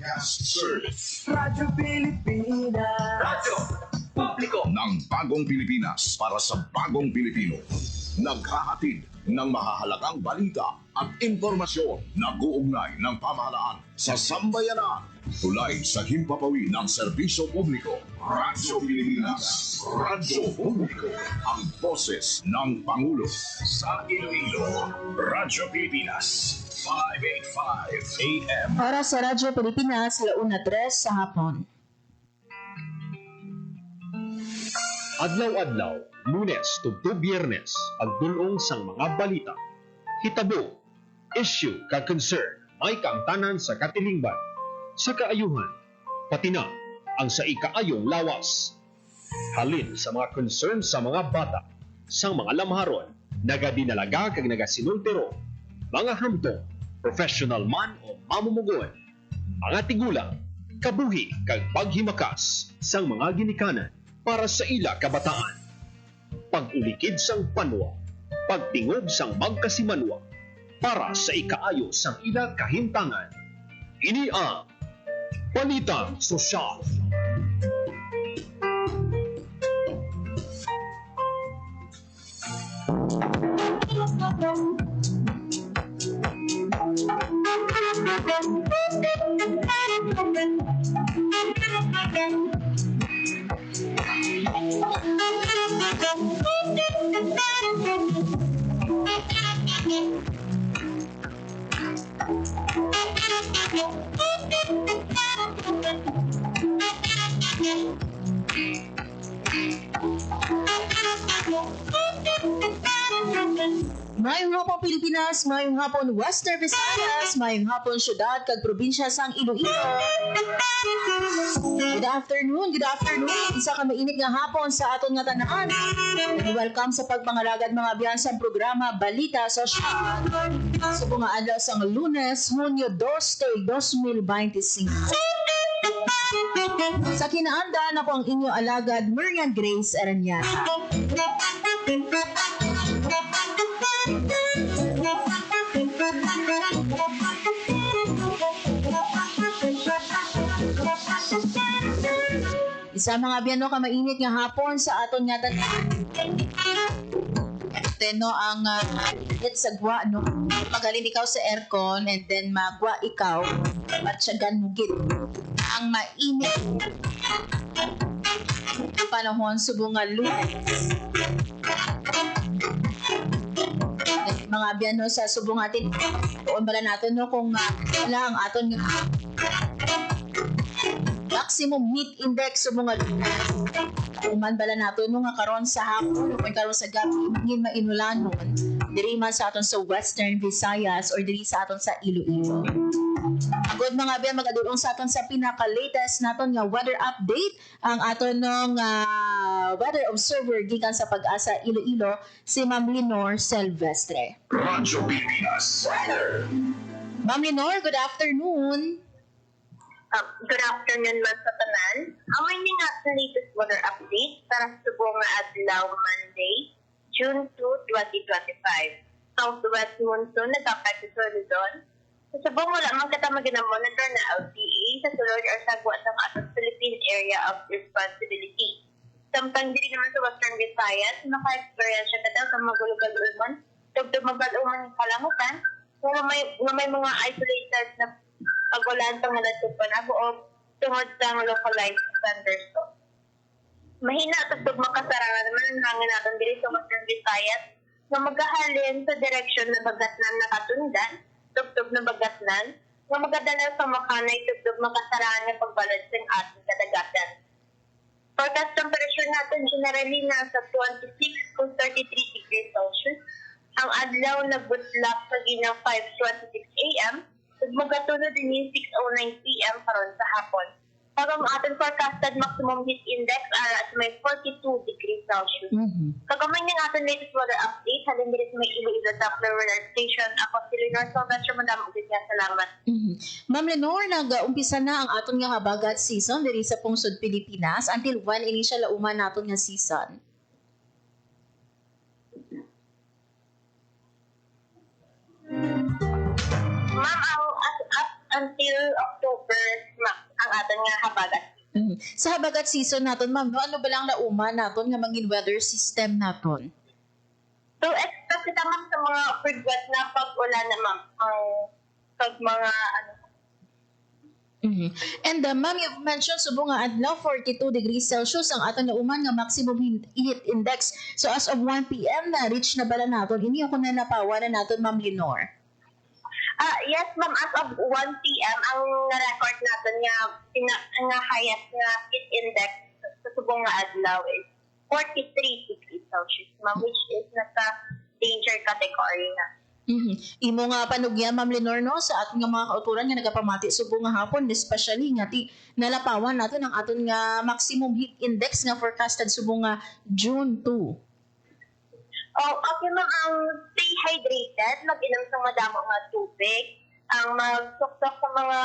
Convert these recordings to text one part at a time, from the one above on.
Broadcast Service. Radyo Pilipinas. Radyo Publiko ng Bagong Pilipinas para sa Bagong Pilipino. Naghahatid ng mahahalagang balita at impormasyon na uugnay ng pamahalaan sa sambayanan. Tulay sa himpapawid ng serbisyo publiko. Radyo Pilipinas. Radyo Publiko. Ang boses ng Pangulo. Sa Iloilo. Radyo Pilipinas. 585 AM. Para sa Radyo Pilipinas, 1:03 sa hapon. Adlaw-adlaw, Lunes tubto Biyernes, pagdulong sang mga balita. Hitabo, issue kag concern, may kaangtanan sa katilingban, sa kaayuhan, pati na ang sa ikaayong lawas. Halin sa mga concern sa mga bata, sang mga lamharon, nagadinalaga kag nagasinultero, mga hamtong, professional man o mamumugon, mga tigulang, kabuhi kag paghimakas sang mga ginikanan para sa ila kabataan. Pag-ulikid sang panwa, pagtingog sang magkasimanwa, para sa ikaayo sang ila kahimtangan. Ini ang Balitang Sosyal. Mayong hapon Pilipinas, mayong hapon Western Visayas, mayong hapon syudad kag probinsya sang Iloilo. Good afternoon. Isa ka mainit nga hapon sa aton nga tanan. Welcome sa pagpangalagad mga biyan sa programa Balita Sosyal. Sa mga adlaw sang Lunes, Hunyo 2, 2025. Sa kinaanda na ko ang inyo alagad, Marian Grace Aranyata. Isa mga biyano ka mainit nga hapon sa aton nga tanan. Teno ang init sa gwa, no? Magaling ikaw sa aircon and then magwa ikaw at syagan mo gid ang mainit panahon subong nga Lunes. Mga biyano sa subong atin tuon bala natin no kung wala ang aton nga maximum heat index sa mga uman bala nato no nga karon sa hapon o karon sa gabi ngin mainulanon diri man sa aton sa Western Visayas or diri sa aton sa Iloilo. Agod mga biya magadulong sa aton sa pinaka-latest naton nga weather update ang aton ng weather observer gikan sa Pag-asa Iloilo si Ma'am Lenore Silvestre. Radyo Pilipinas. Weather. Ma'am Lenore, good afternoon. Good afternoon man sa tanan. Ang may nga sa latest weather update para sa subong nga adlaw Monday, June 2, 2025. Southwest monsoon nagapag sa Luzon. Sa subong wala man katama ginamonitor na LTA sa sulod or sagwa sa atong Philippine Area of Responsibility. Samtang diri naman sa Western Visayas, naka-experience ka daw sa magulog-ulman, tugtog magulog-ulman kalangutan, kung may mga isolated na pagulan pang halatog pa na o tungod sa localized thunderstorm. Mahina at makasarang naman ang hangin natin diri sa Western Visayas na magkahalin sa direksyon na bagatnan na katundan, tugtog na bagatnan, na magadala sa makanay tugtog makasarangan na pagbalad sa ating kadagatan. Forecast temperature natin generally nasa 26 to 33 degrees Celsius. Ang adlaw na butlak sa ginang 5:26 a.m. ug magatunod din 6:09 p.m. karon sa hapon. Ang ating forecasted maximum heat index at may 42 degrees Celsius. Kagamay ng ating latest weather update, halin dito may Iloilo Doppler Radar Station. Ako si Lenore Silvestre, madamang ulit niya. Salamat. Ma'am Lenore, nag-umpisa na ang aton nga habagat season diri sa pungsod Pilipinas. Until when ini siya lauman naton nga season? Ma'am, up until October, aton nga habagat. Sa habagat season naton, ma'am, no, ano ba lang lauma naton nga mangin weather system naton? So, expect kita ma'am sa mga frequent na pag-ulan na ma'am. Ang pag mga And ma'am, you've mentioned subo nga adlaw 42 degrees Celsius ang aton nauman nga maximum heat index. So as of 1 p.m. na reach na bala naton. Ini ako na napawa na naton, Ma'am Lenore. yes ma'am, as of 1 p.m. ang na-record natin nga highest nga heat index sa subong nga adlaw is 43 degrees Celsius ma'am, which is nasa danger category na. Imo nga panugyan, Ma'am Lenore, no, sa aton nga mga kauturan nga nagapamati subo nga hapon, especially nga ti nalapawan naton ang aton nga maximum heat index nga forecasted subo nga June 2. Oh, okay ma'am, ang stay hydrated, mag-inom sa madamo nga tubig, ang magsuktok sa mga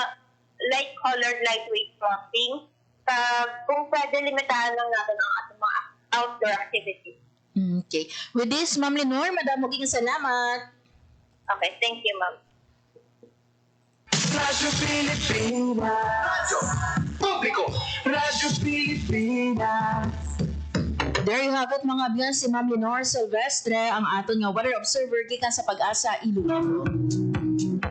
light-colored, lightweight clothing, kung pwede, limitahan lang natin ang ating mga outdoor activities. Okay. With this, Ma'am Lenore, madamo ging salamat. Okay, thank you ma'am. Radyo Pilipinas. Publiko. Radyo Pilipinas. There you have it, mga abyan, si Ma'am Lenore Silvestre, ang aton nga weather observer gikan sa Pag-asa, Iloilo.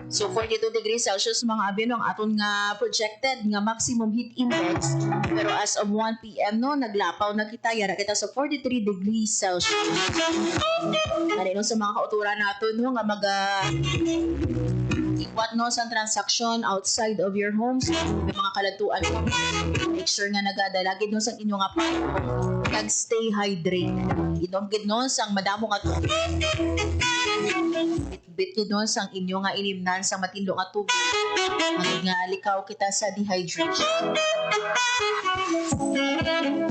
So 42 degrees Celsius, mga abyan, ang aton nga projected nga maximum heat index. Pero as of 1 p.m. no, naglapaw na kita, yara kita sa 43 degrees Celsius. Ano sa mga kauturan nato no, nga ikwat no sa transaction outside of your homes, may mga kalatuan mo. Make sure nga nagadalagid no sa inyo nga nag-stay hydrated. Inom gid no sang madamo nga tubig. Bit gid no sang inyo nga inimnan sang matindo nga tubig. Ang nga likaw kita sa dehydration.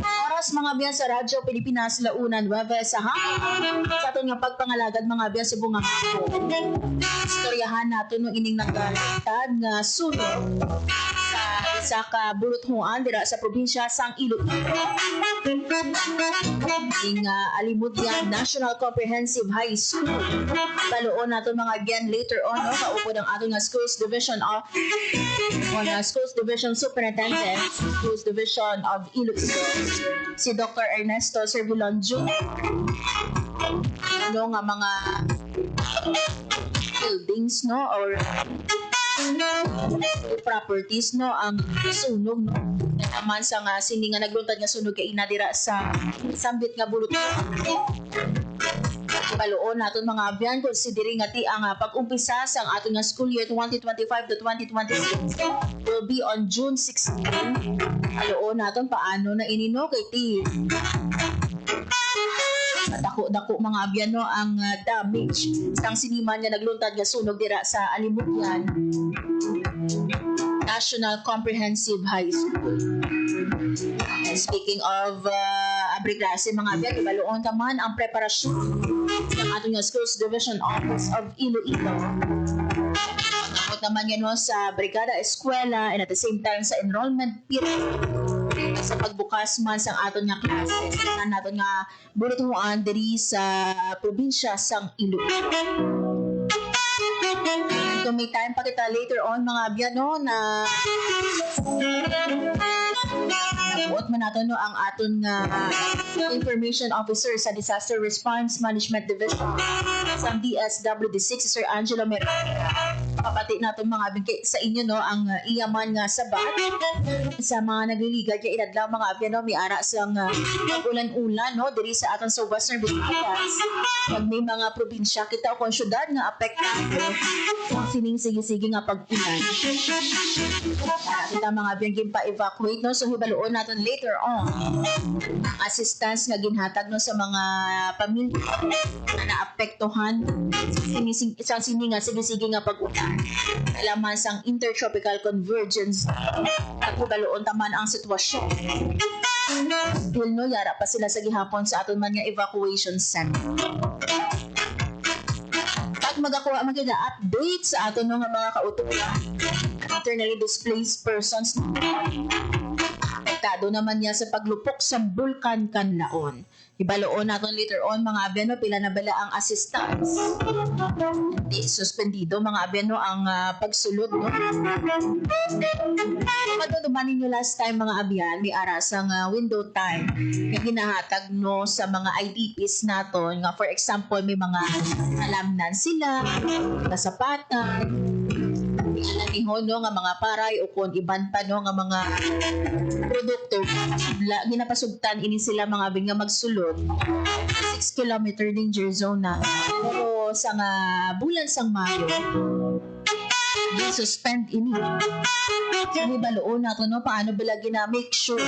Oras mga biyan sa Radyo Pilipinas Launan, Webes sa hapon. Sa aton nga pagpangalagad mga biyan sa bunga hapon. Istoryahan nato no ining nagalitad nga sunog sa isa ka buluthuan dira sa probinsya sang Iloilo. Ing Alimudyan National Comprehensive High School. Baluon nato mga biyan later on no, kaupod ang aton nga Schools Division of Schools Division Superintendent, Schools Division of Iloilo, si Dr. Ernesto Servilon Jr. Ano nga mga buildings no or properties no ang sunog no naman sa nga sini nga nagluntad nga sunog kay inadira sa sambit nga bulot. Baluon naton mga abyan, considering nga ti ang pag-umpisa sa aton nga school year 2025 to 2026 will be on June 16. Baluon naton paano na inino kay ti dako mga abyan no ang damage sang siniman nga nagluntad nga sunog dira sa Alimudyan National Comprehensive High School. And speaking of abriglase mga abyan, ibaluon taman ang preparasyon ng ating Schools Division Office of Iloilo. Pagkakot naman yan no, sa Brigada Eskwela and at the same time sa enrollment period sa pagbukas man sang aton nga klase sa naton nga buluthuan diri sa probinsya sang Iloilo. Kung may time pa kita later on mga abyan no na nabuot man natin no ang aton nga information officer sa Disaster Response Management Division sa DSWD6 si Sir Angelo Merida. Papati natin mga abyan sa inyo no ang iyaman nga sabat sa mga nagliliga kay inadlaw mga abyan no may ara sang pag-ulan-ulan no diri sa aton sa Western Visayas. Pag may mga probinsya kita o kung syudad nga apektado sining sige-sige nga pag-ulan. Kita mga abyan pa-evacuate no so hibaluon natin later on assistance nga ginhatag no sa mga pamilya na naapektuhan isang sini nga sige-sige nga pag-ulan. Alaman sang intertropical convergence at hibaluon taman ang sitwasyon. Still no yara pa sila sa gihapon sa aton man nga evacuation center. Magakuha maganda update sa aton nga mga kautulan internally displaced persons apektado naman niya sa paglupok sa Bulkan Kanlaon. Ibaloon natin later on mga abyan no, pila na bala ang assistance di suspendido mga abyan no, ang pagsulod no. man ninyo last time mga abyan, may ara sa nga window time nga ginahatag no sa mga IDPs naton nga for example may mga alamnan sila, kasapatan, ananihon no nga mga paray o kung iban pa no nga mga produkto ginapasugtan ini sila mga abyan nga magsulod 6 kilometer danger zone na. Pero sa nga bulan sang Mayo, suspend ini. Kini baloon nato no paano bala gina make sure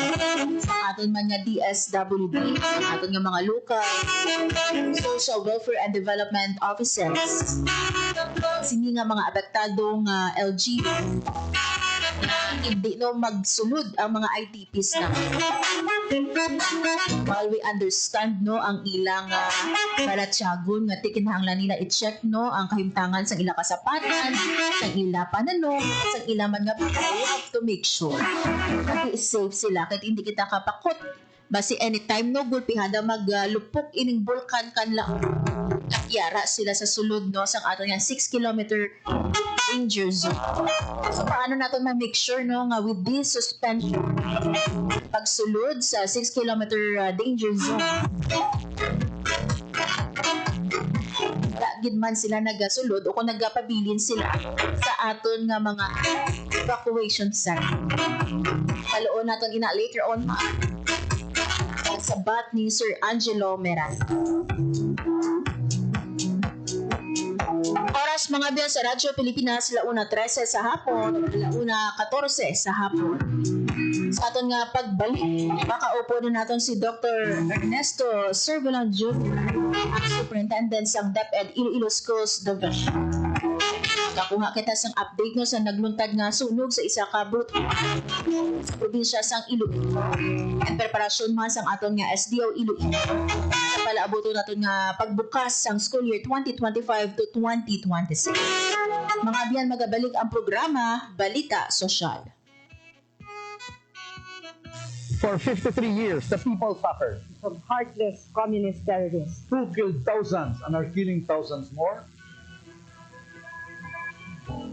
sa aton man nga DSWD, sa aton nga mga local social welfare and development officers. Sini nga mga apektadong LGU hindi no magsulod ang mga IDPs na. While we understand no ang ilang balatyagon nga tikinahanglan nila i-check no ang kahimtangan sa ila kasapatan, sa ila pananom, sa ila man nga we have to make sure na safe sila kahit hindi kita kapakot. Basi anytime no gulpihada maglupok ining bulkan kanla kakyara sila sa sulod no sang ato yan 6 kilometer danger zone. So paano natin ma-make sure no nga with this suspension pagsulod sa 6 kilometer danger zone gid man sila nagasulod o kung nagapabilin sila sa aton nga mga evacuation center. Paloon naton ina later on sa bat ni Sir Angelo Miranda. Oras mga biyan sa Radyo Pilipinas, 1:13 sa hapon, 1:14 sa hapon. Sa aton nga pagbalik, makaupo na natin si Dr. Ernesto Cervelan Jr., ang Superintendent sang DepEd Iloilo Schools Division. Nakuha kita sang update no sa nagluntad nga sunog sa isa ka bruto sa probinsya sang Iloilo. At preparasyon man sang aton nga SDO Iloilo sa palaabuto naton nga pagbukas sang school year 2025 to 2026. Mga biyan magabalik ang programa Balita Sosyal. For 53 years, the people suffered. From heartless communist terrorists. Who killed thousands and are killing thousands more?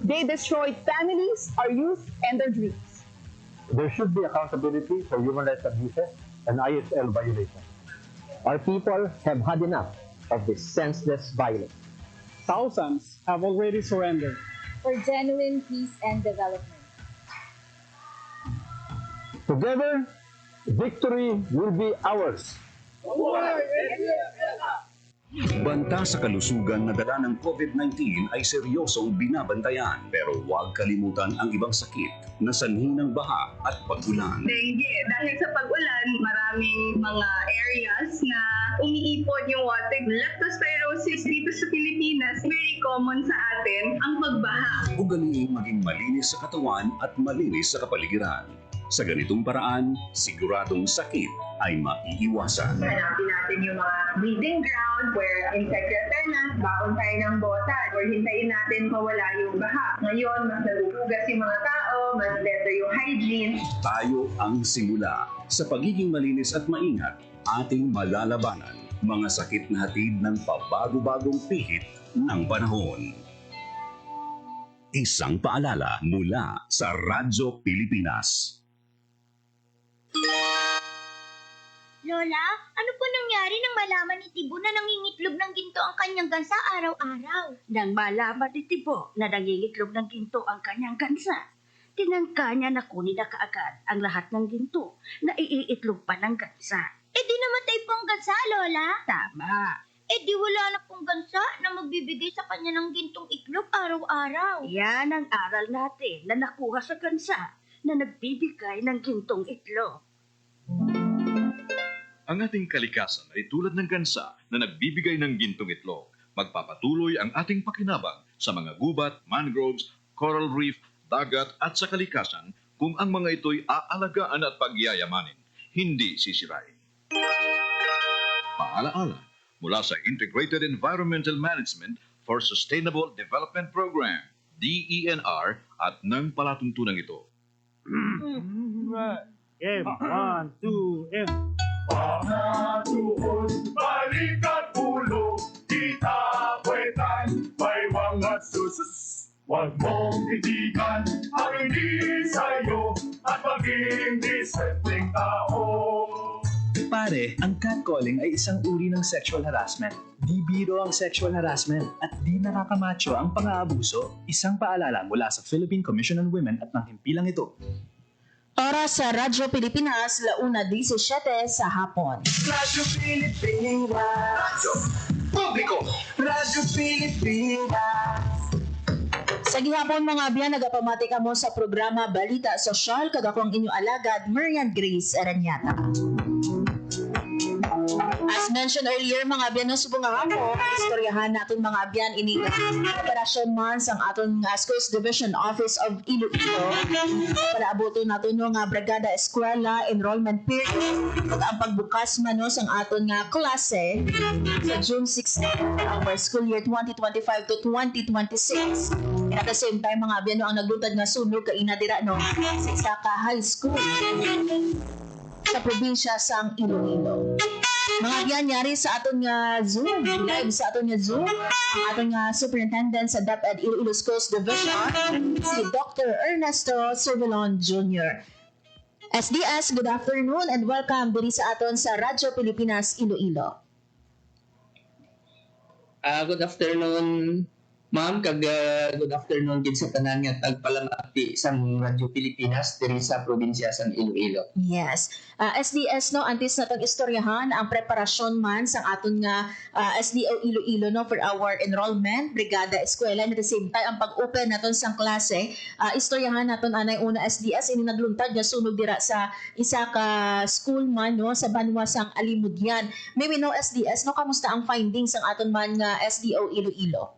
They destroyed families, our youth, and their dreams. There should be accountability for human rights abuses and ISL violations. Our people have had enough of this senseless violence. Thousands have already surrendered. For genuine peace and development. Together, victory will be ours. Banta sa kalusugan na dala ng COVID-19 ay seryosong binabantayan. Pero huwag kalimutan ang ibang sakit na sanhi ng baha at pag-ulan. Dengue. Dahil sa pag-ulan, maraming mga areas na umiipon yung water. Leptospirosis dito sa Pilipinas, very common sa atin ang pagbaha. Ugaliing maging malinis sa katawan at malinis sa kapaligiran. Sa ganitong paraan, siguradong sakit ay maiiwasan. Hanapin natin yung mga breeding ground where insect repellent, baon tayo ng botan, or hintayin natin mawala yung baha. Ngayon, mas naguhugas yung mga tao, mas better yung hygiene. Tayo ang simula. Sa pagiging malinis at maingat, ating malalabanan mga sakit na hatid ng pabago-bagong pihit ng panahon. Isang paalala mula sa Radyo Pilipinas. Lola, ano po nangyari nang malaman ni Tibo na nangingitlog ng ginto ang kanyang gansa araw-araw? Nang malaman ni Tibo na nangingitlog ng ginto ang kanyang gansa, tinangka niya na kunin na kaagad ang lahat ng ginto na iiitlog pa ng gansa. Eh di namatay po ang gansa, Lola? Tama. Eh di wala na pong gansa na magbibigay sa kanya ng gintong itlog araw-araw. Yan ang aral natin na nakuha sa gansa na nagbibigay ng gintong itlog. Ang ating kalikasan ay tulad ng gansa na nagbibigay ng gintong itlog. Magpapatuloy ang ating pakinabang sa mga gubat, mangroves, coral reef, dagat at sa kalikasan kung ang mga ito'y aalagaan at pagyayamanin, hindi sisirain. Paalaala mula sa Integrated Environmental Management for Sustainable Development Program, DENR, at ng palatuntunan ito. Game, 1, 2, and... Pangatuon, balikan ulo, kita kwetan, may mga susus. Huwag mong titigan ang hindi sa'yo at maging disenteng tao. Pare, ang catcalling ay isang uri ng sexual harassment. Di biro ang sexual harassment at di nakakamacho ang pang-aabuso. Isang paalala mula sa Philippine Commission on Women at ng himpilang ito. Oras sa Radyo Pilipinas, 1:17 sa hapon. Radyo Pilipinas. Radyo Publiko. Radyo Pilipinas. Sa gihapon mga biyan, nagapamati ka mo sa programa Balita Sosyal, kagakong inyong alagad, Marian Grace Aranyata. As mentioned earlier, mga abyan ng subong nga ako, istoryahan natin mga abyan ini Operation Months ang aton Schools Division Office of Iloilo para abuto natin yung Brigada Eskwela Enrollment Period at ang pagbukas manos ang aton nga klase sa June 16 our school year 2025 to 2026. And at the same time, mga abyan ang naglutad nga sunog kainadira no sa isa ka high school sa probinsya sang Iloilo. Mga biyanyari sa aton nga Zoom, live sa aton nga Zoom, ang aton nga Superintendent sa DepEd Iloilo Schools Division, si Dr. Ernesto Cervelon Jr. SDS, good afternoon and welcome diri sa aton sa Radyo Pilipinas Iloilo. Good afternoon, ma'am. Good afternoon din sa tanan nga tagpalamati sa Radyo Pilipinas diri sa probinsya sa Iloilo. Yes. SDS no antes natong istoryahan ang preparasyon man sa aton nga SDO Iloilo no for our enrollment brigada eskwela and at the same time ang pag-open naton sang klase istoryahan naton anay una SDS ini nagluntad nga sunog dira sa isa ka school man no sa banwa sang Alimudyan. Maybe no SDS no kamusta ang findings ang aton man nga SDO Iloilo?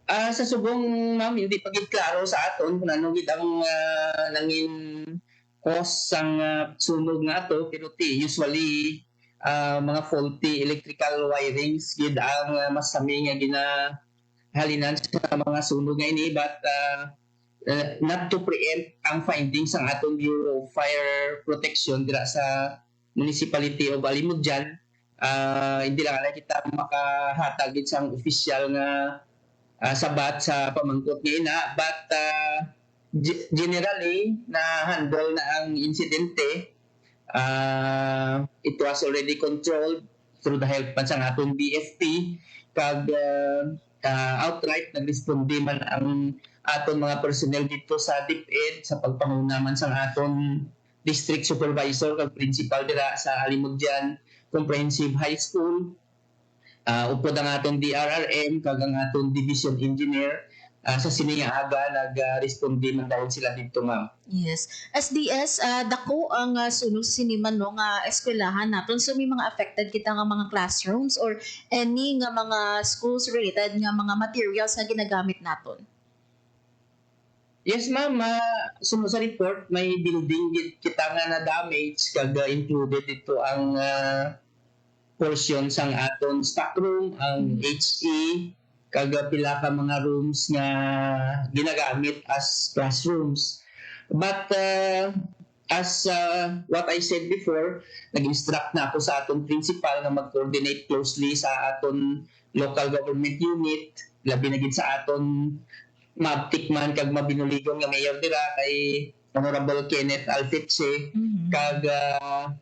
Sa subong, ma'am, hindi pa gid klaro sa aton kung ano gid ang nangin cause sang sunog nga ato, pero usually mga faulty electrical wirings gid ang masami nga ginahalinan sa mga sunog nga ini, but not to preempt ang findings ang aton Bureau of Fire Protection dira sa Municipality of Alimudyan. Hindi lang kita makahatag gid sang official nga sabat sa pamangkot niya ina, but generally na-handle na ang insidente. It was already controlled through the help sa aton BFP kag outright nagresponde man ang aton mga personnel dito sa DepEd sa pagpanguna man sa aton district supervisor kag principal dira sa Alimudyan Comprehensive High School. Upod ang atong DRRM kag ang atong division engineer sa sininga aga nag-responde man dahil sila dito, ma'am. Yes. SDS, dako ang sunog siniman no nga eskwelahan naton, so may mga affected kita nga mga classrooms or any nga mga schools related nga mga materials nga ginagamit naton? Yes, ma'am. Sa report may building kita nga na damage kag included dito ang portion sang aton stock room, ang HE, kag pila ka mga rooms nga ginagamit as classrooms. But as what I said before, nag-instruct na ako sa aton principal na mag-coordinate closely sa aton local government unit, labi na gid sa aton mabtik man kag mabinuligon nga mayor dira kay Honorable Kenneth Alfeche, kag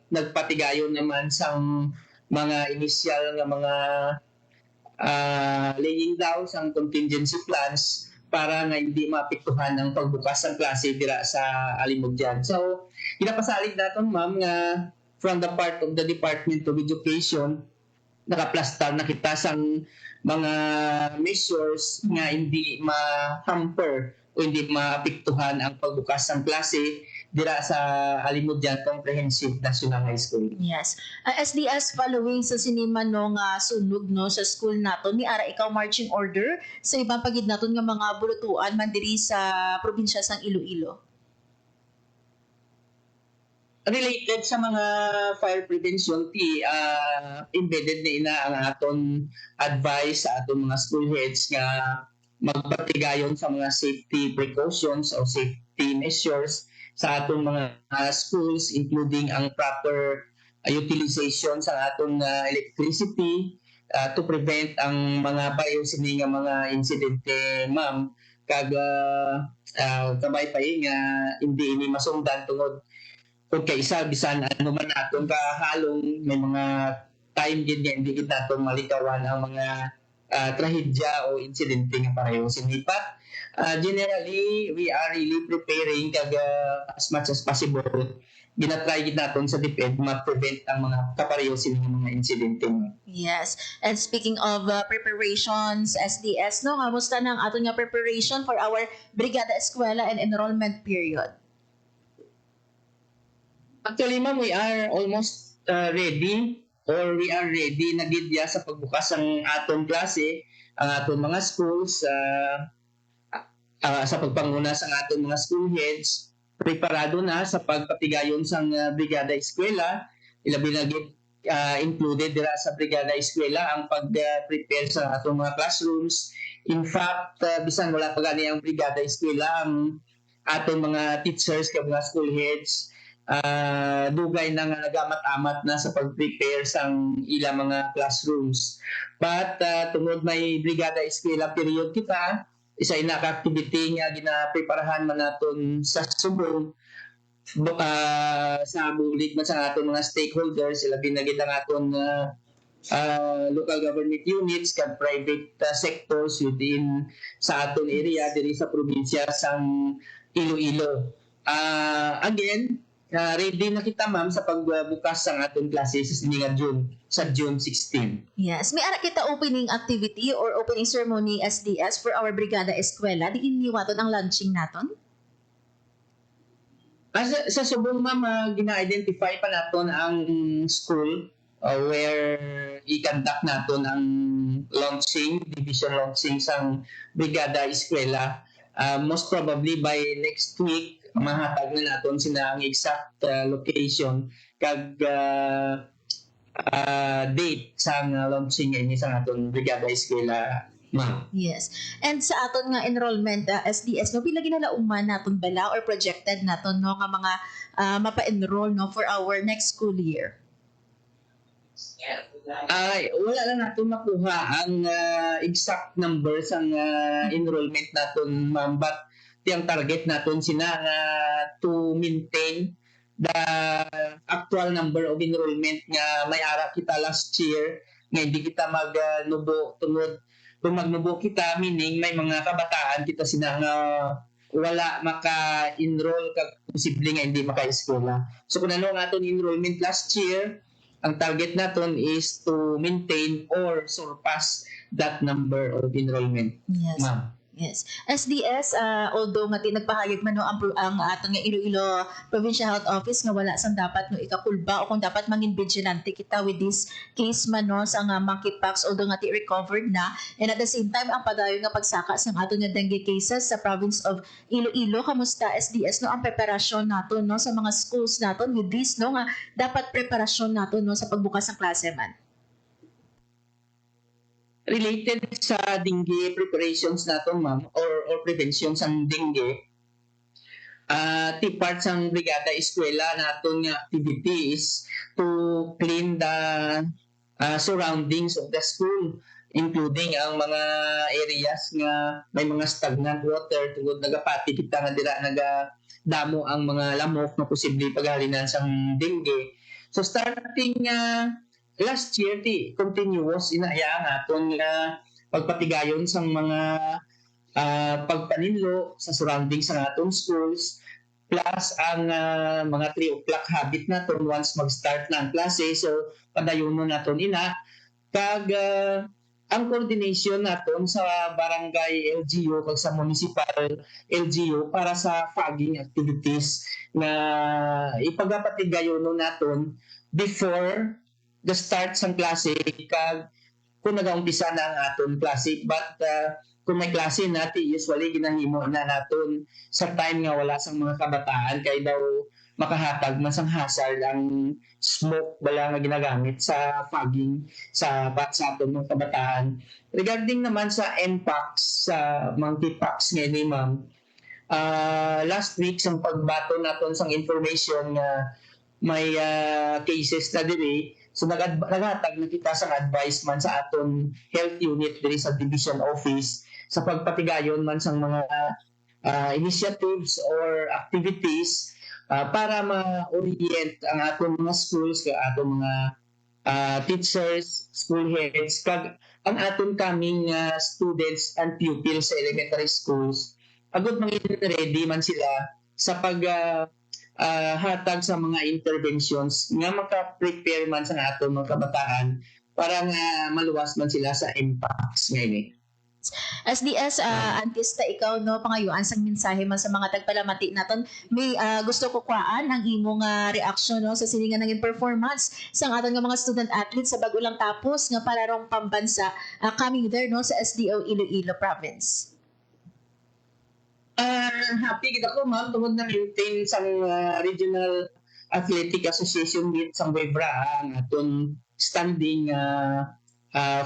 nagpatigayon naman sang mga initial nga mga laying down sang contingency plans para nga hindi maapektuhan ang pagbukas ng klase dira sa Alimudyan. So, ginapasalig naton, ma'am, nga from the part of the Department of Education, nakaplastar na kita sang mga measures nga hindi ma-hamper o hindi maapektuhan ang pagbukas ng klase dira sa Alimudyan Comprehensive National High School. Yes. SDS, following sa siniman no nga sunog no sa school naton, ni ara ikaw marching order sa ibang pagid naton nga mga bulutuan man diri sa probinsya sang Iloilo? Related sa mga fire prevention, embedded na ina ang aton advice sa aton mga school heads nga magpatigayon sa mga safety precautions or safety measures sa atong mga schools, including ang proper utilization sa atong electricity to prevent ang mga biosini nga mga insidente, ma'am. Kag kabay pa nga hindi ini masundan tungod kung kaisa bisan ano man naton kahalong may mga time din nga hindi gid naton malikawan ang mga trahedya o insidente nga pareho sinipat. Generally, we are really preparing kag as much as possible. Ginatry gid naton sa DepEd ma-prevent ang mga kapareho sini mga insidente. Yes. And speaking of preparations, SDS, no, kamusta na ang aton nga preparation for our Brigada Eskwela and enrollment period? Actually, ma'am, we are almost ready or we are ready na gidya sa pagbukas ang aton klase, ang aton mga schools, sa pagpanguna sa aton mga school heads, preparado na sa pagpatigayon sa Brigada Eskwela, ilabi na included dira sa Brigada Eskwela ang pag-prepare sa atong mga classrooms. In fact, bisan wala pa gani ang Brigada Eskwela, ang atong mga teachers kag mga school heads dugay na nga nagamat-amat na sa pag-prepare sa ilang mga classrooms. But tungod may Brigada Eskwela period kita, isa ina ka activity nga ginapreparahan man naton sa subong sa bulig man sa aton mga stakeholders, ilabi na gid ang aton local government units kag private sectors within sa aton area diri sa probinsya sang Iloilo. Again, ready na kita ma'am sa pagbukas ng aton klase sa June 16. Yes. May ara kita opening activity or opening ceremony SDS for our Brigada Eskwela. Di iniwaton ang launching naton? Sa subong ma'am, gina-identify pa naton ang school where i-conduct naton ang launching, division launching sang Brigada Eskwela. Most probably by next week, mahatag na naton sina ang exact location kag date sa launching ini sa aton Brigada Eskwela, ma'am. Yes. And sa aton nga enrollment SDS, no, pila ginalauman naton bala or projected naton no nga mga mapa-enroll no for our next school year? Wala lang natin makuha ang exact number sa enrollment naton, ma'am, but ang target naton sina to maintain the actual number of enrollment nga may ara kita last year nga hindi kita magnubo tungod kung magnubo kita meaning may mga kabataan kita sina nga wala maka-enroll kag posible nga hindi maka-eskwela. So kung ano nga aton enrollment last year, ang target naton is to maintain or surpass that number of enrollment. Yes. Ma'am. Yes. SDS, although nga nagpahayag man no ang atong nga Iloilo Provincial Health Office nga wala sang dapat no ikakulba o kung dapat mangin vigilante kita with this case man no sa nga monkeypox, although nga recovered na, and at the same time ang padayon nga pagsaka sang aton nga dengue cases sa province of Iloilo. Kamusta SDS no ang preparasyon naton no sa mga schools naton with this no nga dapat preparasyon naton no sa pagbukas ng klase man? Related sa dengue preparations naton, ma'am, or prevention sa dengue, part sang Brigada Eskwela naton nga activity is to clean the surroundings of the school, including ang mga areas nga may mga stagnant water tungod nagapati kita nga dira nagadamo ang mga lamok na posible paghalinan sang dengue. So starting last year, continuous inaya nga aton nga pagpatigayon sa mga pagpaninlo sa surroundings sa aton schools, plus ang mga 3 o'clock habit naton once mag-start na ang klase. So padayon naton ina kag ang coordination naton sa barangay LGU kag sa municipal LGU para sa fogging activities na ipagapatigayon naton before the start sang klase kag kung nagaumpisa na ang aton klase. But kung may klase natin, usually ginahimo na naton sa time nga wala sang mga kabataan kay daw makahatag man sang hazard ang smoke bala nga ginagamit sa fogging sa aton mga kabataan. Regarding naman sa MPOX, sa monkeypox ngayon, ma'am, last week sang pagbato naton sang information nga may cases na diri. So naghatag na kita sa advice man sa aton health unit diri sa division office sa pagpatigayon man sang mga initiatives or activities para ma-orient ang atong mga schools, kag atong mga teachers, school heads, kag ang atong coming students and pupils sa elementary schools. Agud mangin ready man sila sa pag hatag sa mga interventions nga maka-prepare man sa atong mga kabataan para nga maluwas man sila sa impacts ngayon. SDS, Antista, ikaw, no, pangayuan sang mensahe man sa mga tagpalamati naton. May gusto ko kuhaan ang imong reaksyon, no, sa silingan ng performance sang aton nga mga student athletes sa bago lang tapos nga palarong pambansa coming there, no, sa SDO Iloilo Province. Happy kita ko, ma'am, tungod na maintain sang Regional Athletic Association meet sang Webra ang aton standing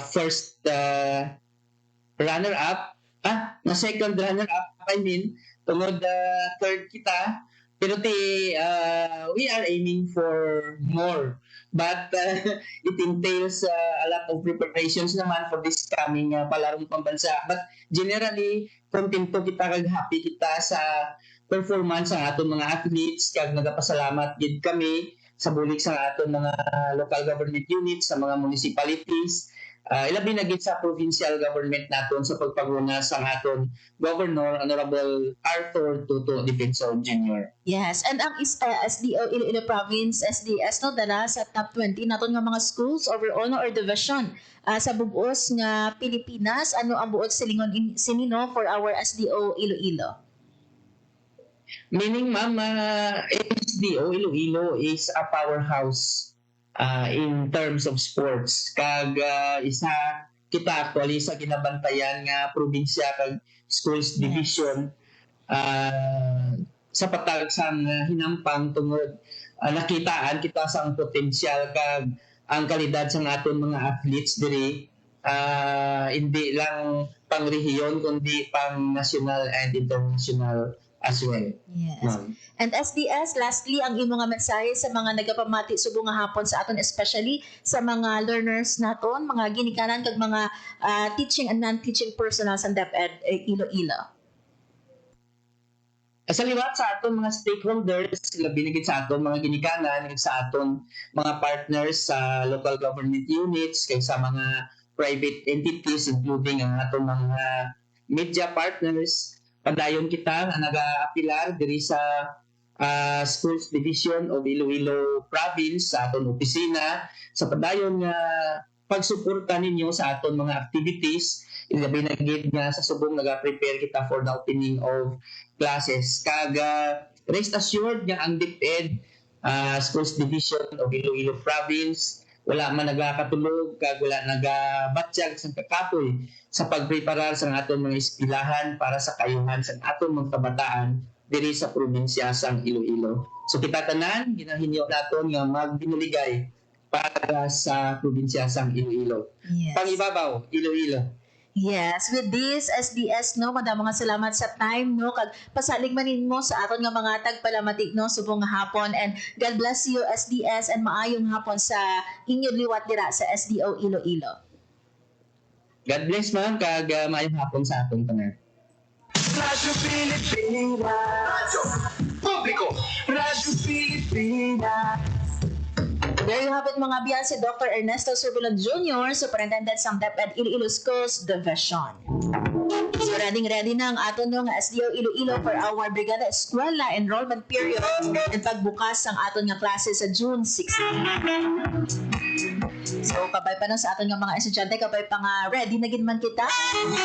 first runner-up, na second runner-up, I mean, tungod third kita, pero we are aiming for more. But it entails a lot of preparations naman for this coming palarong pambansa. But generally, kontento kita kag happy kita sa performance ng aton mga athletes, kag nagapasalamat gid kami sa bulik sa aton mga local government units, sa mga municipalities, ilabi na gid sa provincial government naton sa pagpaguna sa aton Governor Honorable Arthur Tuto Defensor Jr. Yes, and ang SDO Iloilo Province, SDS, no, dala sa top 20 naton nga mga schools overall, no, or division sa bugos nga Pilipinas. Ano ang buot silingon sinino for our SDO Iloilo? Meaning, ma'am, SDO Iloilo is a powerhouse in terms of sports. Kag isa kita actually sa ginabantayan nga probinsya kag schools division sa patag sang hinampang tungod nakitaan kita sang potensyal kag ang kalidad sang aton mga athletes diri hindi lang pang rehiyon kundi pang national and international as well. Yes. And SDS, lastly, ang imo nga mensahe sa mga nagapamati subong nga hapon sa aton, especially sa mga learners naton, mga ginikanan kag mga teaching and non-teaching personnel sa DepEd Iloilo. Sa liwat sa aton mga stakeholders, labi na gid sa aton mga ginikanan, sa aton mga partners sa local government units, kay sa mga private entities including ang aton mga media partners, padayon kita nga naga-apilar diri sa Schools Division of Iloilo Province sa aton opisina sa padayon nga pagsuporta ninyo sa aton mga activities. Ilabi na gid nga sa subong naga-prepare kita for the opening of classes. Kag rest assured nga ang DepEd Schools Division of Iloilo Province wala man nagakatulog kag wala nagabatsyag sa kakapoy sa pagpreparar sa aton mga eskwelahan para sa kayuhan sa aton mga kabataan diri sa probinsya sang Iloilo. So kita tanan ginahinyo naton nga magbinuligay para sa probinsya sang Iloilo. Yes. Pangibabaw, Iloilo. Yes, with this SDS, no, madamo nga salamat sa time, no, kag pasalig manin mo sa aton nga mga tagpalamati, no, subong nga hapon, and God bless you SDS and maayong hapon sa inyong liwat dira sa SDO Iloilo. God bless, ma'am, kag maayong hapon sa aton tanan. Radyo Pilipina, Radyo Publiko, Radyo Pilipina. There you have it, mga biyan, si Dr. Ernesto Surbulan Jr., Superintendent ng DepEd Iloilo Schools Division. So ready na ang aton ng SDO Iloilo for our Brigada Eskwela enrollment period and pagbukas ang aton nga klase sa June 16. So kabay pa na sa aton nga mga estudyante, kabay pa nga ready na gid man kita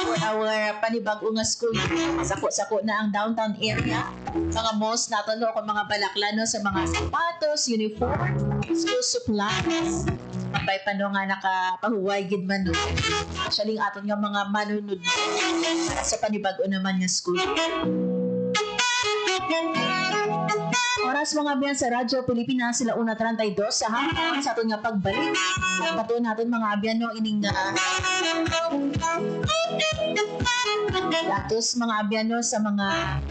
for our panibag-o nga school. Sako-sako na ang downtown area. Mga malls naton, no, kung mga balaklan, no, sa mga sapatos, uniform, school supplies. Kabay pa no nga nakapahuway gid man, no. Actually aton nga mga manunod para sa panibag-o naman nga school. Oras mga biyan sa Radyo Pilipinas, sila 1:32 sa hapon sa aton nga pagbalik. Pato natin mga biyan, no, ining datos mga biyan, no, sa mga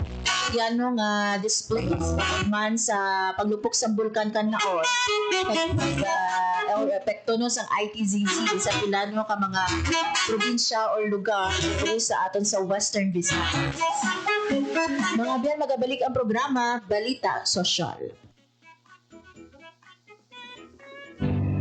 piano nga displays man sa paglupok sa bulkan kanaon. Epekto, no, sa ITZZ sa pilano ka mga probinsya or lugar sa aton sa Western Visayas. Mga biyan, magabalik ang programa Balita Sosyal.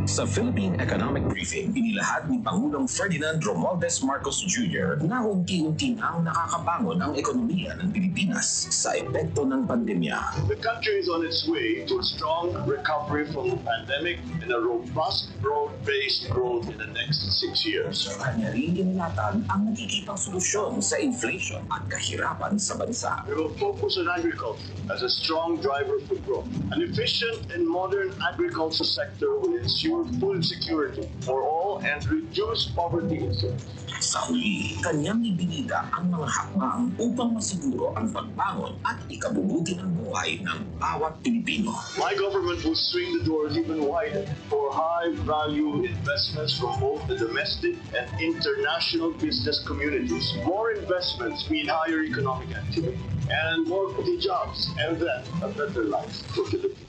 Sa Philippine Economic Briefing, inilahad ni Pangulong Ferdinand Romualdez Marcos Jr. na unti-unti nang nakakabangon ang ekonomiya ng Pilipinas sa epekto ng pandemya. The country is on its way to a strong recovery from the pandemic and a robust, broad-based growth in the next 6 years. Kanya rin inilatag ang nakikitang solusyon sa inflation at kahirapan sa bansa. We will focus on agriculture as a strong driver for growth. An efficient and modern agriculture sector will ensure food security for all and reduce poverty incidence. Sa huli, kanyang ibinida ang mga hakbang upang masiguro ang pagbangon at ikabubuti ng buhay ng bawat Pilipino. My government will swing the doors even wider for high-value investments from both the domestic and international business communities. More investments mean higher economic activity and more jobs, and then a better life for Filipinos.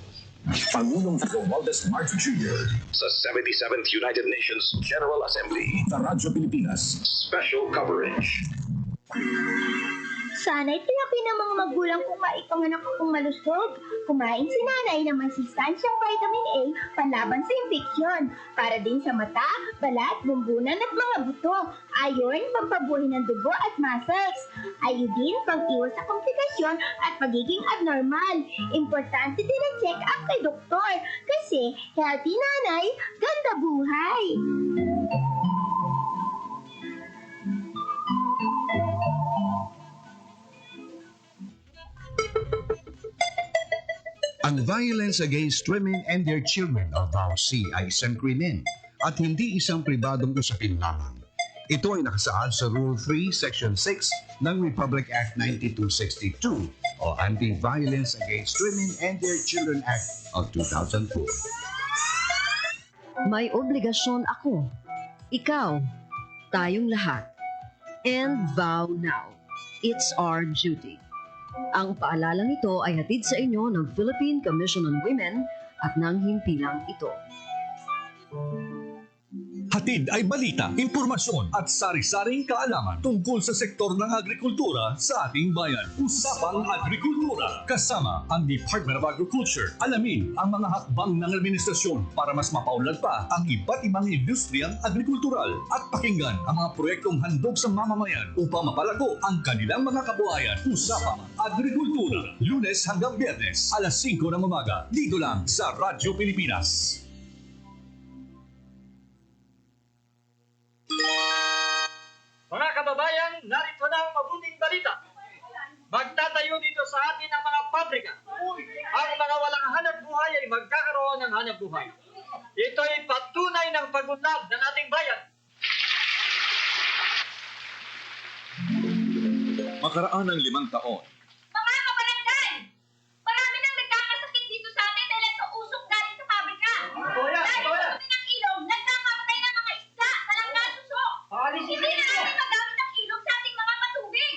Pangulong Romualdez Marcos Jr. Sa 77th United Nations General Assembly. Sa Radyo Pilipinas. Special coverage. Sana'y tiyakin ng mga magulang kung maipanganak akong malusog. Kumain si nanay ng masustansyang vitamin A panlaban sa impeksyon. Para din sa mata, balat, bumbunan at mga buto. Iron, pampabuhay ng dugo at muscles. Iodine, pang-iwas sa komplikasyon at pagiging abnormal. Importante din ang check-up kay doktor. Kasi healthy nanay, ganda buhay. Ang violence against women and their children o VAUC ay isang krimen at hindi isang pribadong usapin lamang. Ito ay nakasaad sa Rule 3, Section 6 ng Republic Act 9262 o Anti-Violence Against Women and Their Children Act of 2004. May obligasyon ako, ikaw, tayong lahat. And vow now. It's our duty. Ang paalalang ito ay hatid sa inyo ng Philippine Commission on Women at ng himpilang ito. Hatid ay balita, impormasyon at sari-saring kaalaman tungkol sa sektor ng agrikultura sa ating bayan. Usapang Agrikultura kasama ang Department of Agriculture. Alamin ang mga hakbang ng administrasyon para mas mapaunlad pa ang iba't ibang industriyang agrikultural at pakinggan ang mga proyektong handog sa mamamayan upang mapalago ang kanilang mga kabuhayan. Usapang Agrikultura, Lunes hanggang Biyernes, alas 5 ng umaga, dito lang sa Radyo Pilipinas. Mga kababayan, narito na ang mabuting balita. Magtatayo dito sa atin ang mga pabrika. Ang mga walang hanap buhay ay magkakaroon ng hanap buhay. Ito ay patunay ng pagunlad ng ating bayan. Makaraan ng 5 taon, Mga kabarangay! Marami nang nagkakasakit dito sa atin dahil sa usok galing sa pabrika. Dahil sa puti ng ilong, nagkakamatay ng mga isda na lang nasusok. Hindi na natin magamit ang ilong sa ating mga patubig.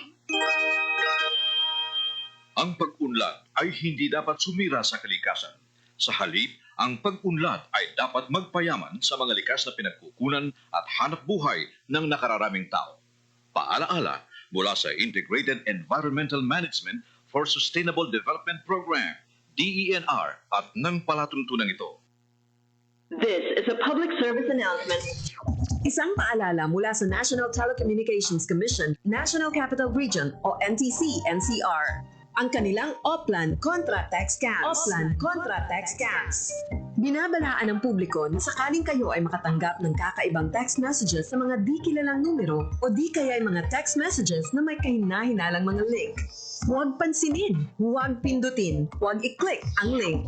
ang pag-unlad ay hindi dapat sumira sa kalikasan. Sa halip, ang pag-unlad ay dapat magpayaman sa mga likas na pinagkukunan at hanap buhay ng nakararaming tao. Paalaala mula sa Integrated Environmental Management for Sustainable Development Program, DENR, at ng palatuntunan ito. This is a public service announcement. Isang paalala mula sa National Telecommunications Commission, National Capital Region o NTC-NCR. Ang kanilang Oplan Contra-Text Scams. Binabalaan ng publiko na sakaling kayo ay makatanggap ng kakaibang text messages sa mga di kilalang numero o di kaya ay mga text messages na may kahina-hinalang mga link. Huwag pansinin, huwag pindutin, huwag i-click ang link.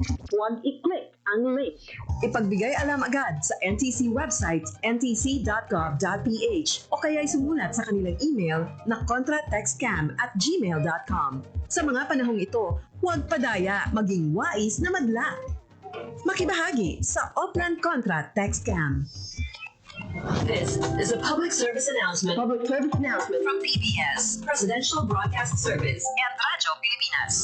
Ipagbigay alam agad sa NTC website ntc.gov.ph o kaya sumulat sa kanilang email na contratextcam@gmail.com. Sa mga panahong ito, huwag padaya, maging wais na madla. Makibahagi sa Oplan Contra Text Scam. This is a public service announcement. From PBS, Presidential Broadcast Service, and Radyo Pilipinas.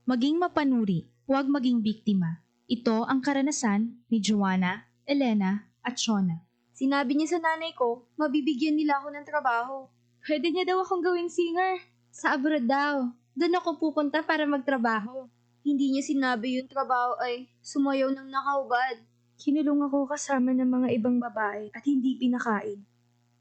Maging mapanuri, huwag maging biktima. Ito ang karanasan ni Joanna, Elena at Shona. Sinabi niya sa nanay ko, mabibigyan nila ako ng trabaho. Pwede niya daw akong gawing singer. Sa abroad daw. Doon ako pupunta para magtrabaho. Hindi niya sinabi yung trabaho ay sumayaw ng nakahubad. Kinulong ako kasama ng mga ibang babae at hindi pinakain.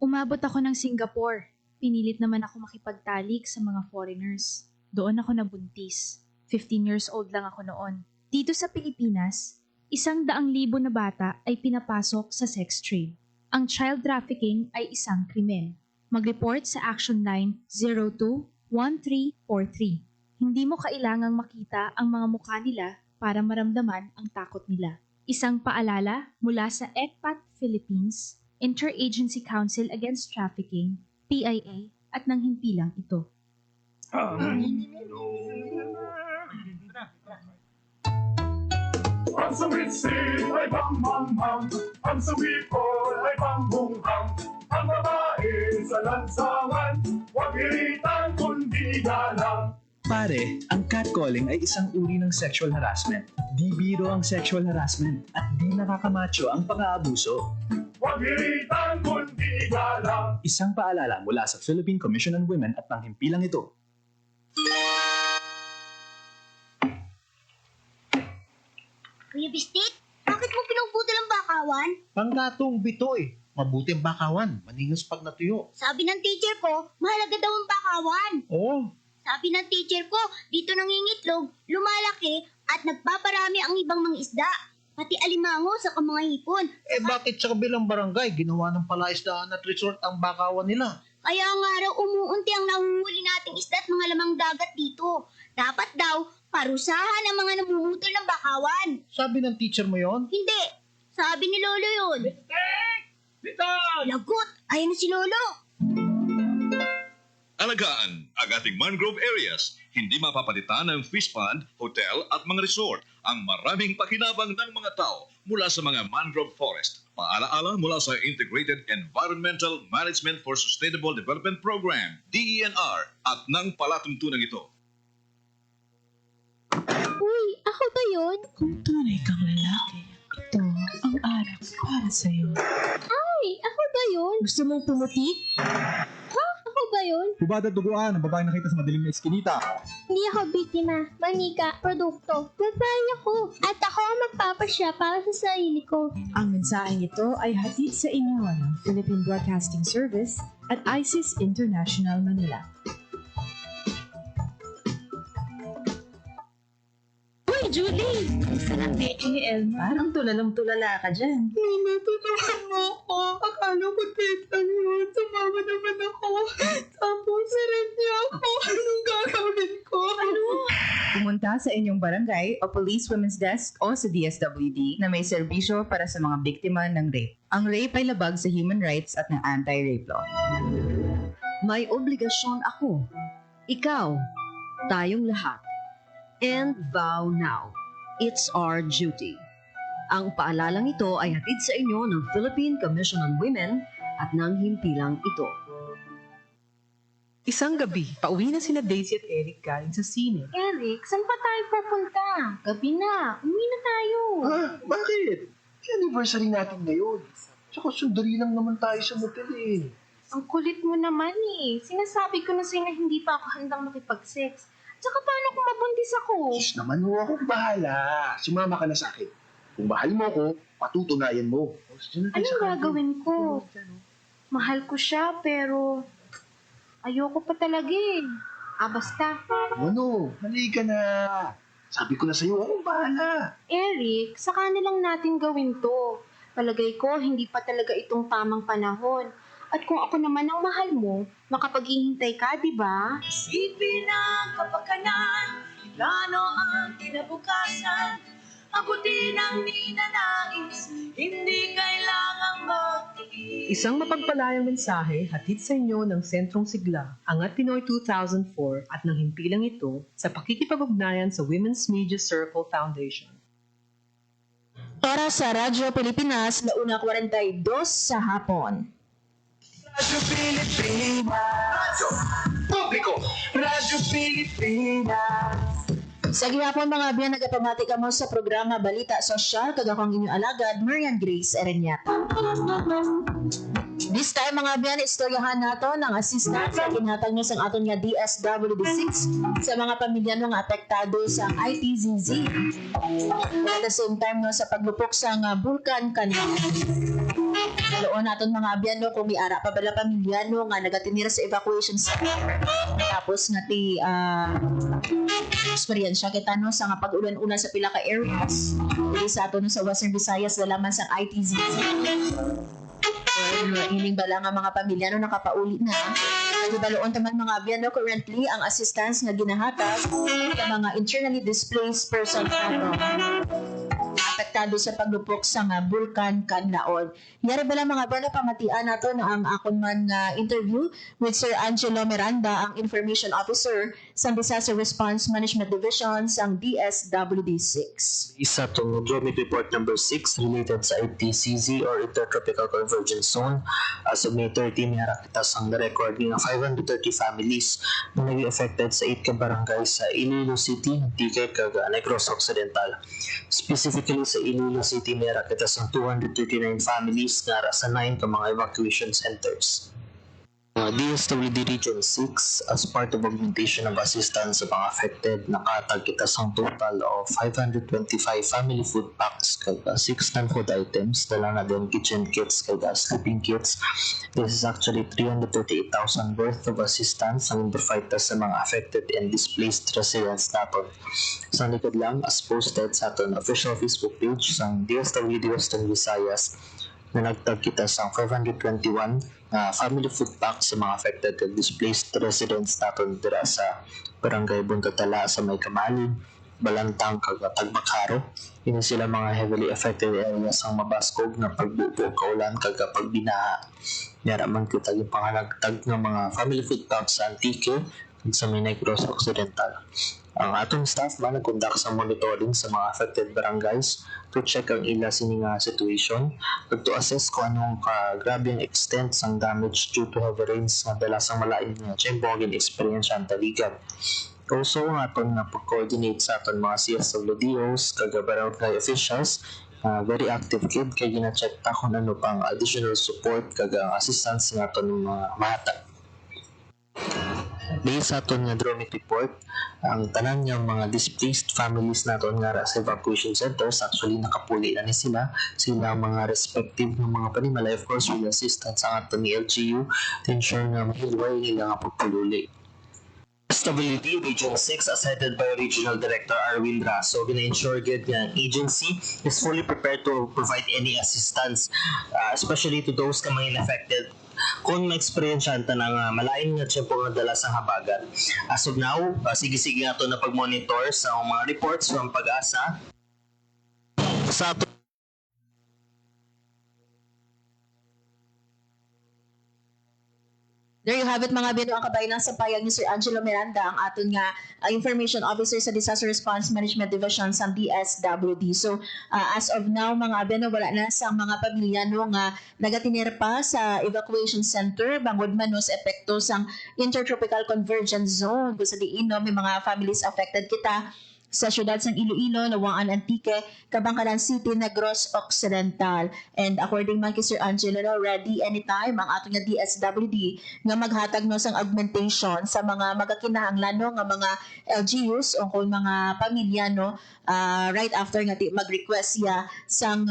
Umabot ako ng Singapore. Pinilit naman ako makipagtalik sa mga foreigners. Doon ako nabuntis. 15 years old lang ako noon. Dito sa Pilipinas, 100,000 na bata ay pinapasok sa sex trade. Ang child trafficking ay isang krimen. Mag-report sa Action Line 02-1343. Hindi mo kailangang makita ang mga mukha nila para maramdaman ang takot nila. Isang paalala mula sa ECPAT Philippines, Interagency Council Against Trafficking, PIA, at nang himpilang ito. Ang sumitsik ay bang-bang-bang, ang sumipol ay bang-bung-bang. Ang babae sa lansangan, huwag iritan kundi galang. Pare, ang catcalling ay isang uri ng sexual harassment. Di biro ang sexual harassment at di nakakamacho ang pang-aabuso. Huwag iritan kundi galang. Isang paalala mula sa Philippine Commission on Women at nang himpilang ito. Kuya Bistik, bakit mo pinuputol ang bakawan? Panggatong bito eh. Mabuti ang bakawan, maningas pag natuyo. Sabi ng teacher ko, mahalaga daw ang bakawan. Oo. Sabi ng teacher ko, dito nangingitlog, lumalaki, at nagpaparami ang ibang mga isda. Pati alimango sa mga hipon. Eh bakit sa kabilang barangay ginawa ng palaisdaan at resort ang bakawan nila? Kaya nga raw umuunti ang nahuhuli nating isda at mga lamang dagat dito. Dapat daw, parusahan ang mga namumutol ng bakawan. Sabi ng teacher mo yon? Hindi. Sabi ni Lolo yun. Lagot! Ayan na si Lolo. Alagaan ang ating mangrove areas. Hindi mapapalitan ng fish pond, hotel at mga resort ang maraming pakinabang ng mga tao mula sa mga mangrove forest. Paalaala mula sa Integrated Environmental Management for Sustainable Development Program, DENR, at ng palatuntunan ito. Uy, ako ba yun? Kung tunay kang lalaki, ito ang araw para sa'yo. Ay, ako ba yun? Gusto mong pumuti? Ha? Ako ba yun? Hubad at duguan ang babaeng nakita sa madilim na eskinita. Hindi ako biktima. Manika, produkto. Babae ako. At ako ang magpapasya para sa sarili ko. Ang mensaheng ito ay hatid sa inyo ng Philippine Broadcasting Service at ISIS International Manila. Uy, Julie! Kamusta ng date ni Elma? Parang tulalang-tulala ka dyan. Mama, tulungan mo ako. Akala ko date lang yun. Sumama naman ako. Tapos, sirit niya ako. Anong gagawin ko? Ano? Pumunta sa inyong barangay o Police Women's Desk o sa DSWD na may serbisyo para sa mga biktima ng rape. Ang rape ay labag sa human rights at ng anti-rape law. May obligasyon ako. Ikaw. Tayong lahat. And vow now. It's our duty. Ang paalalang ito ay hatid sa inyo ng Philippine Commission on Women at ng himpilang ito. Isang gabi, pauwi na sina Daisy at Eric galing sa sine. Eric, saan pa tayo pupunta? Gabi na. Uwi na tayo. Bakit? Anniversary natin ngayon. Tsaka sundali lang naman tayo sa motel eh. Ang kulit mo naman eh. Sinasabi ko na sa'yo na hindi pa ako handang makipag-sex. Tsaka paano kung mabuntis ako? Sus naman ho, akong bahala. Sumama ka na sa akin. Kung mahal mo ako, patutunayan mo. Anong gagawin ko? Mahal ko siya pero ayoko pa talaga eh. Basta. Ano? Halika na. Sabi ko na sa'yo, akong bahala. Eric, saka na lang natin gawin to. Palagay ko, hindi pa talaga itong tamang panahon. At kung ako naman ang mahal mo, makapaghihintay ka, di ba? Isipin ang kapakanan, plano ang kinabukasan, abutin ang ninanais, hindi kailangang magtiis. Isang mapagpalayang mensahe hatid sa inyo ng Sentrong Sigla, Angat Pinoy 2004 at ng himpilang ito sa pakikipag-ugnayan sa Women's Media Circle Foundation. Para sa Radyo Pilipinas, 1:42 sa hapon. Radyo Pilipinas. Radyo Publiko. Radyo Pilipinas. Sa gihapon mga biyan, nagapamati ka mo sa programa Balita Sosyal, kagakong inyong alagad, Marian Grace Ereñata. This time mga biyan, istoryahan nato ng assistance sa kinhatag nyo sa aton nga DSWD6 sa mga pamilya nga apektado sa ITZZ. At the same time no, sa paglupok sa Bulkan Canal. Naloon natin mga abyan no, kung may ara pa bala pamilya no, nga nagatinira sa evacuation center. Tapos nga ti eksperyensya kita no, sa nga pag-ulan-ulan sa pila ka areas. Dili sa ato no, sa Western Visayas dalaman sa ITZZ. Hiling bala nga mga pamilya no, nakapauli na. Nagibaloon taman mga abyan no, currently ang assistance nga ginahatag sa mga internally displaced persons nato apektado sa paglupok sa Bulkan Canlaon. Yari bala mga bala pamatian nato na ang akon man interview with Sir Angelo Miranda, ang Information Officer sa Disaster Response Management Division sang DSWD6. Isa itong Dromit Report number 6 related sa ITCZ or Intertropical Convergence Zone. As of May 30, may kita sang na-record ng 530 families na naging affected sa 8 ka-barangay sa Iloilo City, Antique, Negros Occidental. Specifically sa Iloilo City, may kita sang 239 families na sa 9 ka mga evacuation centers. DSWD Region 6, as part of augmentation of assistance sa mga affected, nakatag kita sang total of 525 family food packs kag 6 non-food items, dala na din kitchen kits kag sleeping kits. This is actually 338,000 worth of assistance ang provide sa mga affected and displaced residents naton. Sa likod lang, as posted sa aton official Facebook page sang DSWD Western Visayas, na nagtag kita sa 521 family food packs sa mga affected and displaced residents naton dira sa Barangay Buntatala sa May Kamalig, Balantang, kag Tagbakharo. Ini sila mga heavily affected areas ang mabaskog na pagbubo kaulan kag pagbinaha. Yara man kita yung pangalagtag ng mga family food packs sa Antique ug sa May Negros Occidental. Ang atong staff ba nag-conduct sa monitoring sa mga affected barangays to check ang ila sininga situation at to assess kung anong grabe ang extent sang damage due to heavy rains nga dalasang malain nga tiyembogin experience ang taligan. Also, ang atong pag-coordinate sa atong mga CSWDOs, barangay officials, very active kid kaya gina-check ta kung ano pang additional support kag assistance nga atong mga mahatag. Based sa aton nga Dromit Report, ang tanan nga mga displaced families naton nga sa evacuation centers, actually nakapuli na ni sila mga respective ng mga panimalay, of course with assistance ang aton ni LGU to ensure nga mahilway nila nga pagpululi. SWD Region 6 as headed by Regional Director Arwin Raso, gina-ensure good nga ang agency is fully prepared to provide any assistance, especially to those kamay affected kung ma-experience siya na malain nga tiyempo nga dala sa habagat. As of now, sige-sige nga ito na pag-monitor sa mga reports from Pag-asa sa There you have it mga bino, ang kabayan ng sampayag ni Sir Angelo Miranda, ang aton nga Information Officer sa Disaster Response Management Division sa DSWD. So as of now mga bino, wala na sa mga pamilya no, nga nagatinir pa sa evacuation center bangod man no, sa epekto sa Intertropical Convergence Zone. Kung sa diin no, may mga families affected kita sa syudad ng Iloilo, Lawangan, Antique, Kabangkalan City, Negros Occidental. And according man kay Sir Angelo, ready anytime ang atong nga DSWD nga maghatag no sang augmentation sa mga magakinahanglan no, nga mga LGUs o kung mga pamilya no, right after nga mag-request ya sang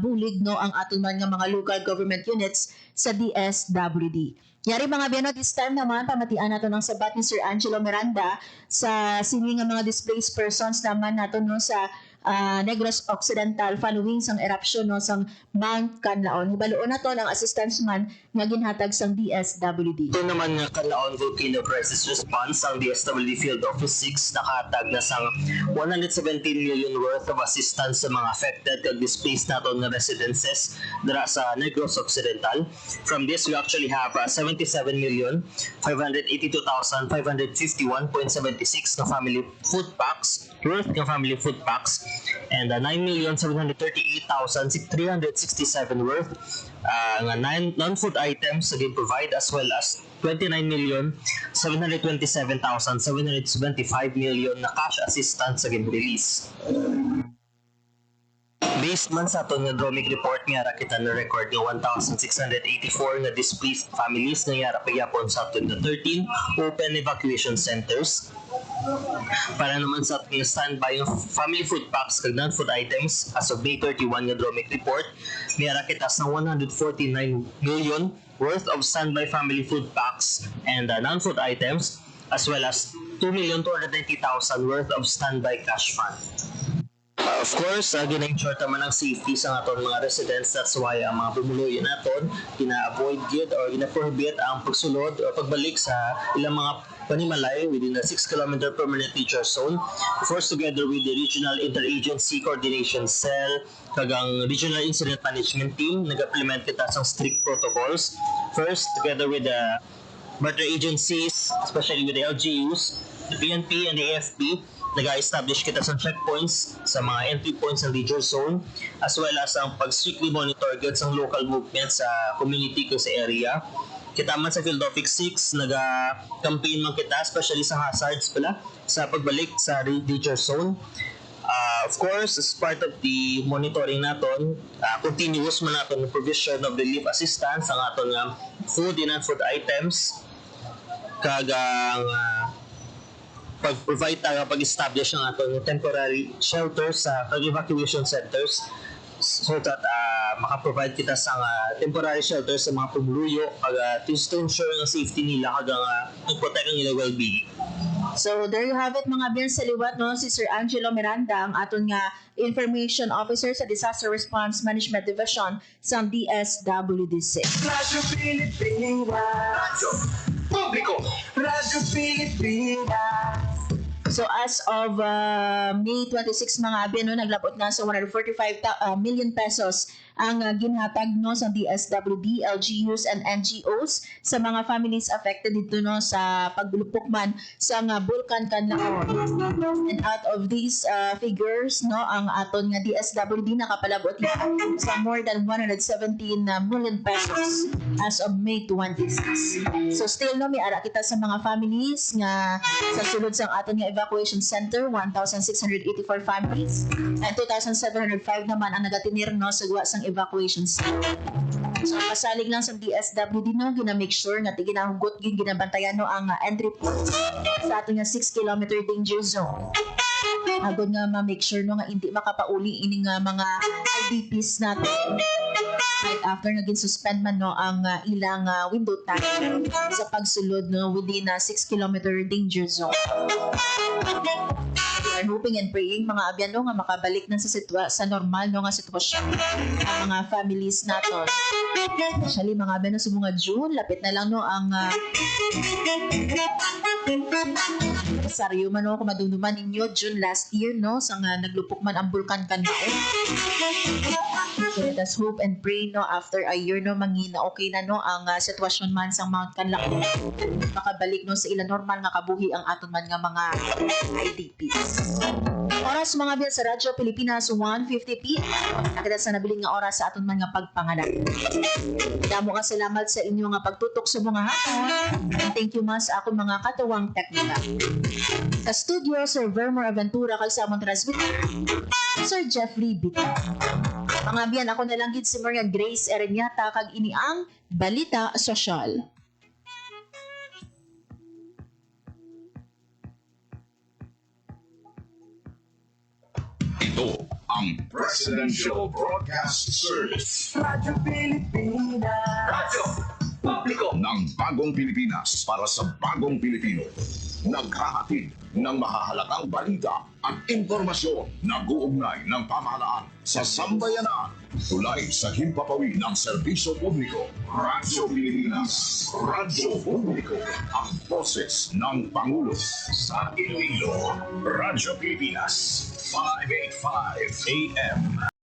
bulig no ang aton man nga mga local government units sa DSWD. Yari mga bino, this time naman, pamatian nato ng sabat ni Sir Angelo Miranda sa sini nga mga displaced persons naman nato no, sa Negros Occidental following sang eruption no, sang Mount Canlaon. Hibaloon na to ng assistance man nga ginhatag sang DSWD. Ito naman nga Canlaon Volcano Crisis Response, ang DSWD Field Office 6 nakahatag na sang 117 million worth of assistance sa mga affected at displaced naton nga residences dira sa Negros Occidental. From this, we actually have 77,582,551.76 na family food packs, worth ng family food packs and 9,738,367 worth nga non-food items again provide, as well as 29,727,775 million na cash assistance again release. Based man sa aton nga Dromic report nga ra kita na record nga 1,684 nga displaced families nga yara pagyapon sa aton nga 13 open evacuation centers. Para naman sa ating standby yung family food packs kag non-food items as of May 31 nga Dromic report, mayara kita sa 149 million worth of standby family food packs and non-food items, as well as 2,290,000 worth of standby cash fund. Of course, gina-ensure naman ang safety sa aton mga residents. That's why ang mga bumuloy naton gina-avoid gid or gina-prohibit ang pagsulod o pagbalik sa ilang mga panimalay within the 6-kilometer permanent nature zone. Of course, together with the Regional Interagency Coordination Cell kag ang Regional Incident Management Team, nag-implement kita sa strict protocols. First, together with the partner agencies, especially with the LGUs, the PNP and the AFP, nag-establish kita sa checkpoints sa mga entry points ng danger zone, as well as ang pag-strictly monitor gud sa local movement sa community ko sa area. Kita man sa Field Office 6, nag-campaign man kita, especially sa hazards pala, sa pagbalik sa danger zone. Of course, as part of the monitoring naton, continuous man naton ang provision of relief assistance ang aton nga food and non-food items, kag pag-provide tayo, pag-establish ng aton temporary shelters sa evacuation centers, so that maka-provide kita sa temporary shelters sa mga pumuluyo to ensure ang safety nila kag mag-protect ang ilang well-being. So there you have it mga biyan sa liwat, no? Si Sir Angelo Miranda, ang aton nga Information Officer sa Disaster Response Management Division sa DSWD6. Radyo Pilipinas. Radyo Publiko. Radyo Pilipinas. So as of May 26 mga abyan, no, naglabot na sa 145 million pesos ang ginhatag no sa DSWD, LGUs and NGOs sa mga families affected dito no sa paglupok man sa Bulkan Kanlaon. And out of these figures no, ang aton nga DSWD nakapalabot sa more than 117 million pesos as of May 26. So still no, may ara kita sa mga families nga sa sulod sang aton nga evacuation center, 1,684 families, and 2,705 naman ang nagatinir no sa gawa sang evacuation center. So pasalig lang sa DSWD no, gina-make sure nga ginahugot gyud ginabantayan no ang entry point sa aton nga 6-kilometer danger zone. Agod nga ma-make sure no nga hindi makapauli ini nga mga IDPs natin. Right after naging suspend man no ang ilang window time sa pagsulod no within 6-kilometer danger zone. We are hoping and praying mga abyan no nga makabalik na sa normal no nga sitwasyon ang mga families naton. Especially mga abyan no sa mga June, lapit na lang no ang saryo man no kung madumduman ninyo June last year no sa naglupok man ang Bulkan Kanlaon. So let us hope and pray no after a year no mangina okay na no ang sitwasyon man sa Mount Kanlaon, makabalik no sa ilang normal nga kabuhi ang aton man nga mga IDPs. Oras mga biyan sa Radyo Pilipinas 1:50 p.m. Nakita sa nabiling nga oras sa aton man nga pagpanganak. Damo nga salamat sa inyo nga pagtutok sa mga hapon. And thank you mas sa akong mga katuwang teknika. Sa studio, Sir Vermer Aventura kag sa among transmitter, Sir Jeffrey Bita. Mga biyan, ako na lang gid si Maria Grace Ereñata kag ini ang Balita Sosyal. Ito ang Presidential Broadcast Service. Radyo Pilipinas. Radyo Publiko ng Bagong Pilipinas para sa Bagong Pilipino. Naghahatid ng mahahalagang balita at impormasyon na guugnay ng pamahalaan sa sambayanan. Tulay sa himpapawid ng serbisyo publiko. Radyo Pilipinas. Radyo Publiko. Ang boses ng Pangulo sa Iloilo. Radyo Pilipinas. 585 AM.